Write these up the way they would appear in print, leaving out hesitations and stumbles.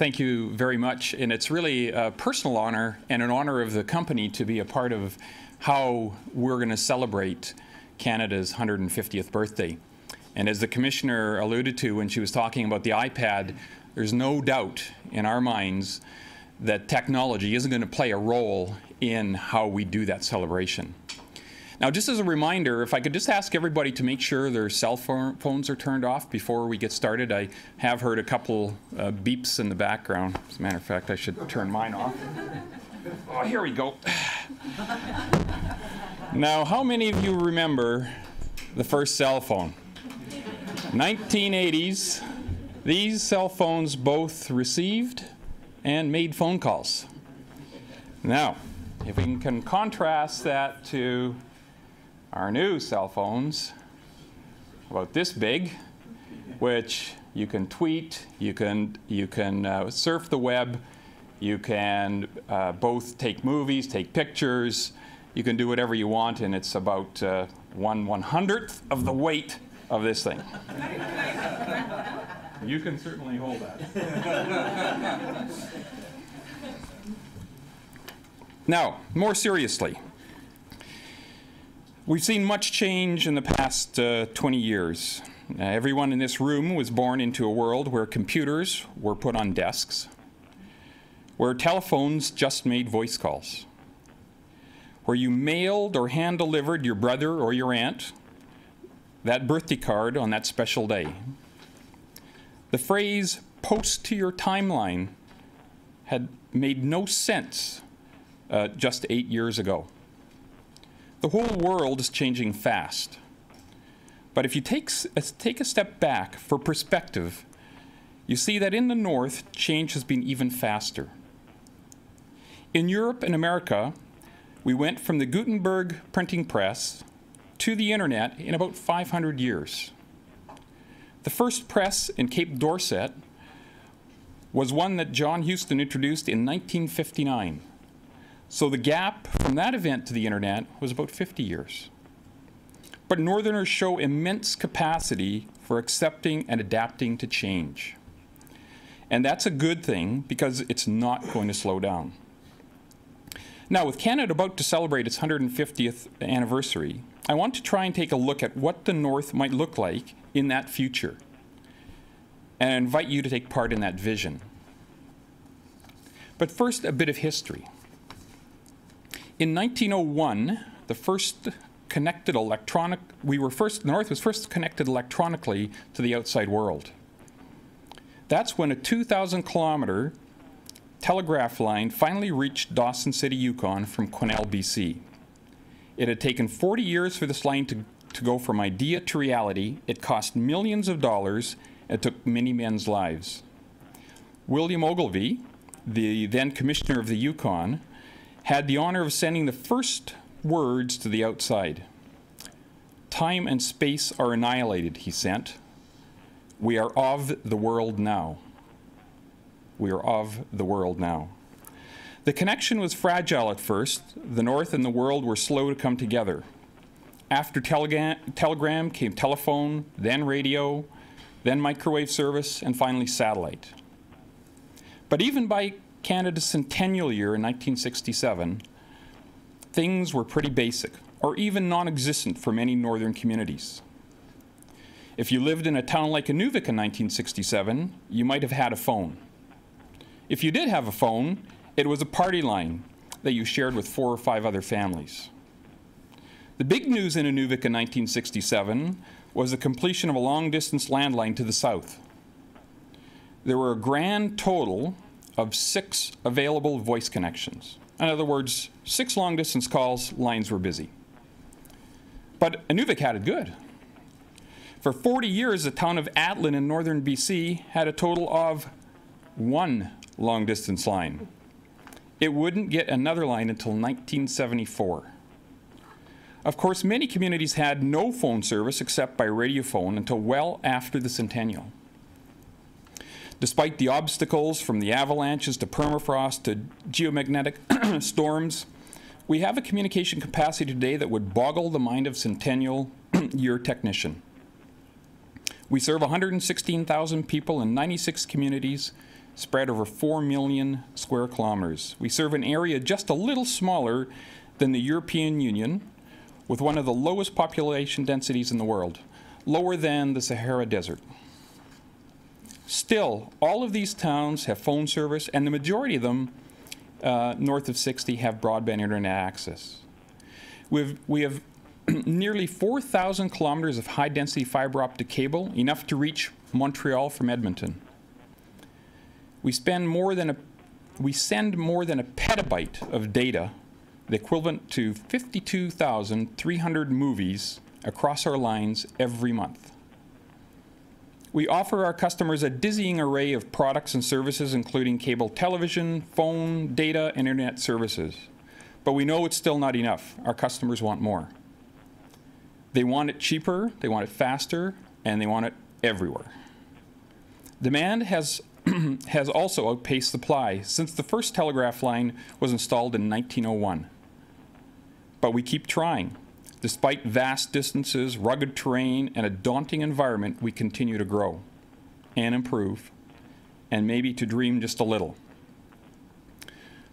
thank you very much. And it's really a personal honor and an honor of the company to be a part of how we're going to celebrate Canada's 150th birthday. And as the Commissioner alluded to when she was talking about the iPad, there's no doubt in our minds that technology isn't going to play a role in how we do that celebration. Now, just as a reminder, if I could just ask everybody to make sure their cell phones are turned off before we get started. I have heard a couple beeps in the background. As a matter of fact, I should turn mine off. Oh, here we go. Now, how many of you remember the first cell phone? 1980s. These cell phones both received and made phone calls. Now, if we can contrast that to our new cell phones, about this big, which you can tweet, you can surf the web, you can both take movies, take pictures, you can do whatever you want, and it's about 1/100th of the weight of this thing. You can certainly hold that. Now, more seriously, we've seen much change in the past 20 years. Everyone in this room was born into a world where computers were put on desks, where telephones just made voice calls, where you mailed or hand-delivered your brother or your aunt that birthday card on that special day. The phrase, "post to your timeline," had made no sense just 8 years ago. The whole world is changing fast. But if you take a step back for perspective, you see that in the North, change has been even faster. In Europe and America, we went from the Gutenberg printing press to the internet in about 500 years. The first press in Cape Dorset was one that John Houston introduced in 1959. So the gap from that event to the internet was about 50 years. But Northerners show immense capacity for accepting and adapting to change. And that's a good thing because it's not going to slow down. Now, with Canada about to celebrate its 150th anniversary, I want to try and take a look at what the North might look like in that future, and I invite you to take part in that vision. But first, a bit of history. In 1901, the first connected electronic, the North was first connected electronically to the outside world. That's when a 2,000-kilometer telegraph line finally reached Dawson City, Yukon from Quesnel, BC. It had taken 40 years for this line to go from idea to reality. It cost millions of dollars and took many men's lives. William Ogilvie, the then commissioner of the Yukon, had the honor of sending the first words to the outside. "Time and space are annihilated," he sent. "We are of the world now." We are of the world now. The connection was fragile at first. The North and the world were slow to come together. After telegram came telephone, then radio, then microwave service, and finally satellite. But even by Canada's centennial year in 1967, things were pretty basic, or even non-existent for many northern communities. If you lived in a town like Inuvik in 1967, you might have had a phone. If you did have a phone, it was a party line that you shared with 4 or 5 other families. The big news in Inuvik in 1967 was the completion of a long-distance landline to the south. There were a grand total of 6 available voice connections. In other words, 6 long-distance calls, lines were busy. But Inuvik had it good. For 40 years, the town of Atlin in northern BC had a total of 1 long-distance line. It wouldn't get another line until 1974. Of course, many communities had no phone service except by radiophone until well after the centennial. Despite the obstacles from the avalanches to permafrost to geomagnetic storms, we have a communication capacity today that would boggle the mind of centennial year technician. We serve 116,000 people in 96 communities, spread over 4 million square kilometers. We serve an area just a little smaller than the European Union, with one of the lowest population densities in the world, lower than the Sahara Desert. Still, all of these towns have phone service, and the majority of them, north of 60, have broadband internet access. We have nearly 4,000 kilometers of high-density fiber optic cable, enough to reach Montreal from Edmonton. We send more than a petabyte of data, the equivalent to 52,300 movies, across our lines every month. We offer our customers a dizzying array of products and services, including cable television, phone, data, and internet services. But we know it's still not enough. Our customers want more. They want it cheaper, they want it faster, and they want it everywhere. Demand has also outpaced supply since the first telegraph line was installed in 1901. But we keep trying. Despite vast distances, rugged terrain, and a daunting environment, we continue to grow and improve, and maybe to dream just a little.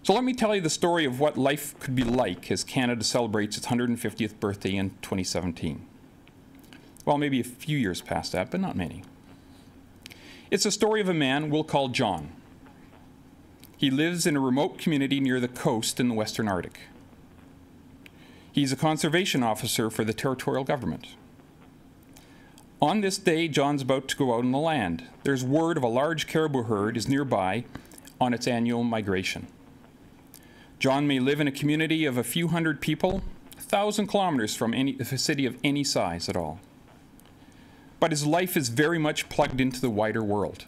So let me tell you the story of what life could be like as Canada celebrates its 150th birthday in 2017. Well, maybe a few years past that, but not many. It's a story of a man we'll call John. He lives in a remote community near the coast in the Western Arctic. He's a conservation officer for the territorial government. On this day, John's about to go out on the land. There's word of a large caribou herd is nearby on its annual migration. John may live in a community of a few hundred people, 1,000 kilometers from a city of any size at all. But his life is very much plugged into the wider world.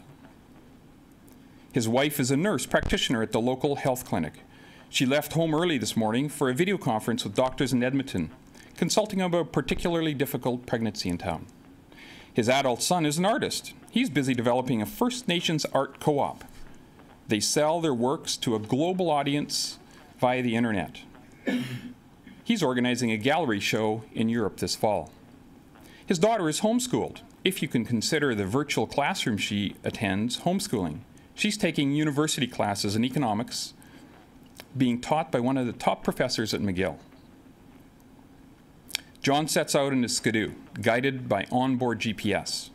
His wife is a nurse practitioner at the local health clinic. She left home early this morning for a video conference with doctors in Edmonton, consulting about a particularly difficult pregnancy in town. His adult son is an artist. He's busy developing a First Nations art co-op. They sell their works to a global audience via the internet. He's organizing a gallery show in Europe this fall. His daughter is homeschooled, if you can consider the virtual classroom she attends homeschooling. She's taking university classes in economics, being taught by one of the top professors at McGill. John sets out in his Skidoo, guided by onboard GPS.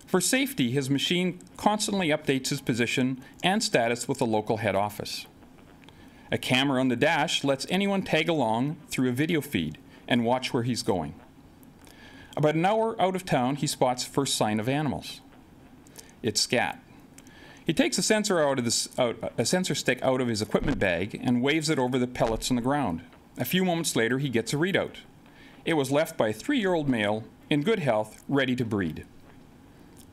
For safety, his machine constantly updates his position and status with the local head office. A camera on the dash lets anyone tag along through a video feed and watch where he's going. About an hour out of town, he spots first sign of animals. It's scat. He takes a sensor stick out of his equipment bag and waves it over the pellets on the ground. A few moments later, he gets a readout. It was left by a 3-year-old male in good health, ready to breed.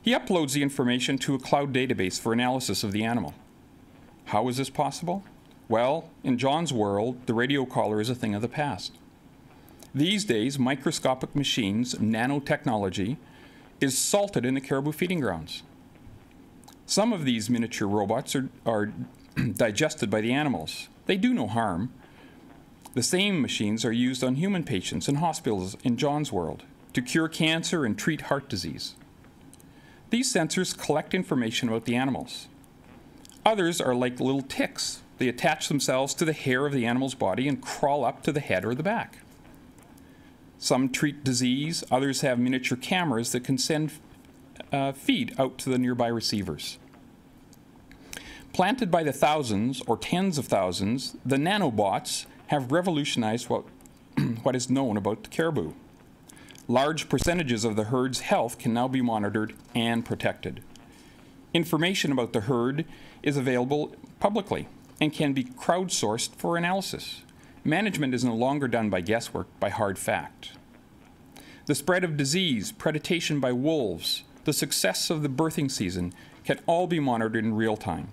He uploads the information to a cloud database for analysis of the animal. How is this possible? Well, in John's world, the radio collar is a thing of the past. These days, microscopic machines, nanotechnology, is salted in the caribou feeding grounds. Some of these miniature robots are digested by the animals. They do no harm. The same machines are used on human patients in hospitals in John's world to cure cancer and treat heart disease. These sensors collect information about the animals. Others are like little ticks. They attach themselves to the hair of the animal's body and crawl up to the head or the back. Some treat disease, others have miniature cameras that can send feed out to the nearby receivers. Planted by the thousands or tens of thousands, the nanobots have revolutionized what is known about the caribou. Large percentages of the herd's health can now be monitored and protected. Information about the herd is available publicly and can be crowdsourced for analysis. Management is no longer done by guesswork, by hard fact. The spread of disease, predation by wolves, the success of the birthing season can all be monitored in real time.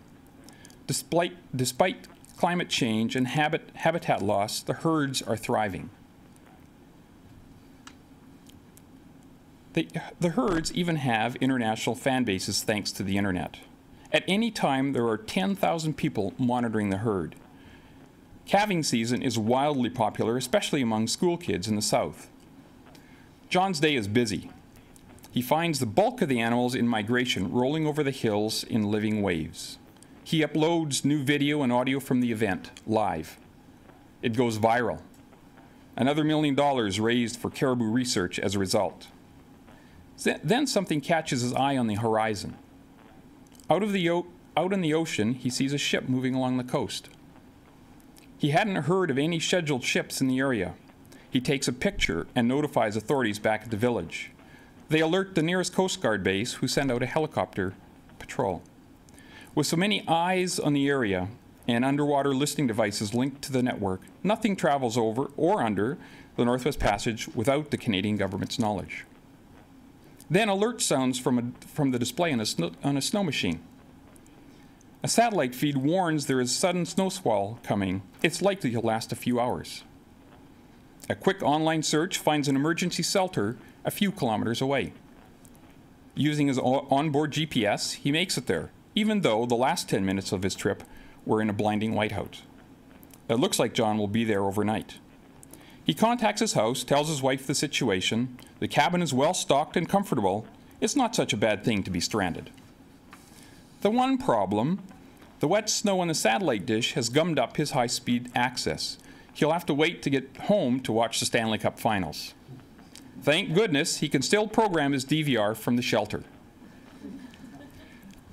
Despite climate change and habitat loss, the herds are thriving. The herds even have international fan bases thanks to the internet. At any time, there are 10,000 people monitoring the herd. Calving season is wildly popular, especially among school kids in the south. John's day is busy. He finds the bulk of the animals in migration rolling over the hills in living waves. He uploads new video and audio from the event live. It goes viral. Another $1 million raised for caribou research as a result. Then something catches his eye on the horizon. Out in the ocean, he sees a ship moving along the coast. He hadn't heard of any scheduled ships in the area. He takes a picture and notifies authorities back at the village. They alert the nearest Coast Guard base, who send out a helicopter patrol. With so many eyes on the area and underwater listening devices linked to the network, nothing travels over or under the Northwest Passage without the Canadian government's knowledge. Then alert sounds from the display on a snow machine. A satellite feed warns there is a sudden snowsquall coming. It's likely to last a few hours. A quick online search finds an emergency shelter a few kilometers away. Using his onboard GPS, he makes it there, even though the last 10 minutes of his trip were in a blinding whiteout. It looks like John will be there overnight. He contacts his house, tells his wife the situation. The cabin is well stocked and comfortable. It's not such a bad thing to be stranded. The one problem, the wet snow on the satellite dish has gummed up his high-speed access. He'll have to wait to get home to watch the Stanley Cup Finals. Thank goodness he can still program his DVR from the shelter.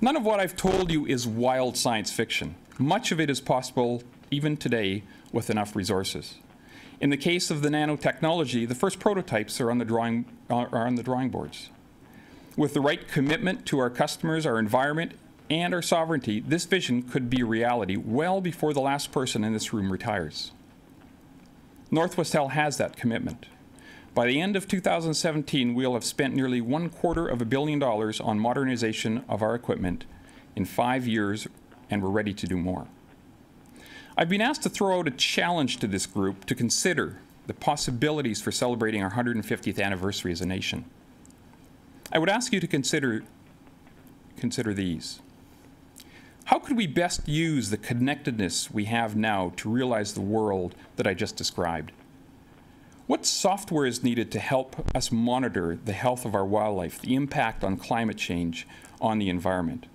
None of what I've told you is wild science fiction. Much of it is possible even today with enough resources. In the case of the nanotechnology, the first prototypes are on the drawing boards. With the right commitment to our customers, our environment, and our sovereignty, this vision could be a reality well before the last person in this room retires. Northwestel has that commitment. By the end of 2017, we'll have spent nearly $250 million on modernization of our equipment in 5 years, and we're ready to do more. I've been asked to throw out a challenge to this group to consider the possibilities for celebrating our 150th anniversary as a nation. I would ask you to consider these. How could we best use the connectedness we have now to realize the world that I just described? What software is needed to help us monitor the health of our wildlife, the impact on climate change on the environment?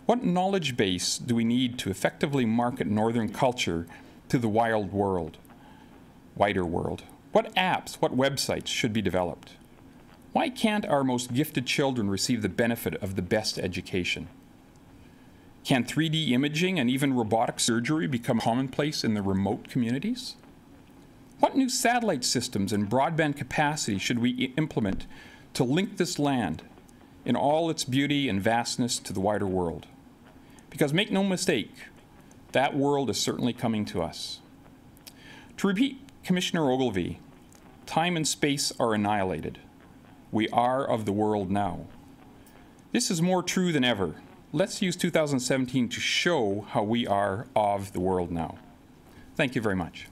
What knowledge base do we need to effectively market Northern culture to the wider world? What apps, what websites should be developed? Why can't our most gifted children receive the benefit of the best education? Can 3D imaging and even robotic surgery become commonplace in the remote communities? What new satellite systems and broadband capacity should we implement to link this land in all its beauty and vastness to the wider world? Because make no mistake, that world is certainly coming to us. To repeat Commissioner Ogilvie, time and space are annihilated. We are of the world now. This is more true than ever. Let's use 2017 to show how we are of the world now. Thank you very much.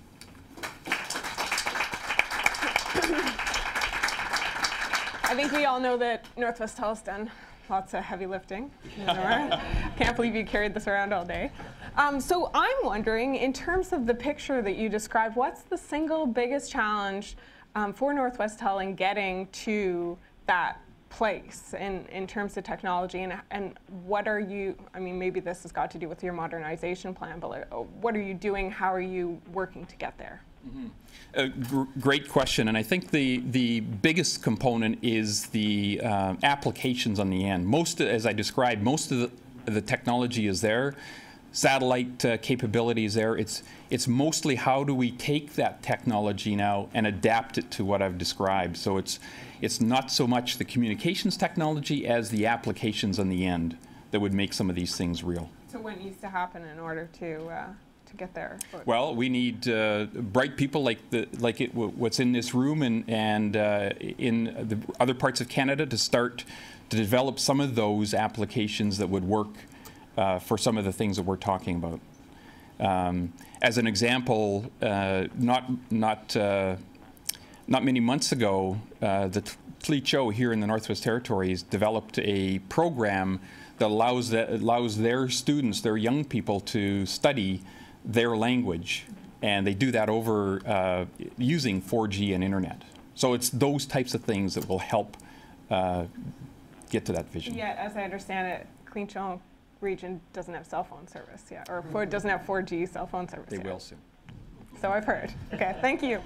I think we all know that Northwestel has done lots of heavy lifting. Can't believe you carried this around all day. So I'm wondering, in terms of the picture that you described, what's the single biggest challenge for Northwestel in getting to that place in terms of technology, and what are you, I mean, maybe this has got to do with your modernization plan, but what are you doing, how are you working to get there? Great question, and I think the biggest component is the applications on the end. As I described, most of the technology is there. Satellite capability is there. It's mostly how do we take that technology now and adapt it to what I've described. So it's not so much the communications technology as the applications on the end that would make some of these things real. So what needs to happen in order to get there? Well, we need bright people like what's in this room and in the other parts of Canada to start to develop some of those applications that would work for some of the things that we're talking about. As an example, not many months ago, the Tlicho here in the Northwest Territories developed a program that allows their students, their young people, to study their language, and they do that over using 4G and internet. So it's those types of things that will help get to that vision. Yeah, as I understand it, Tlicho region doesn't have cell phone service yet, or doesn't have 4G cell phone service They yet. will soon. So I've heard. Okay, thank you.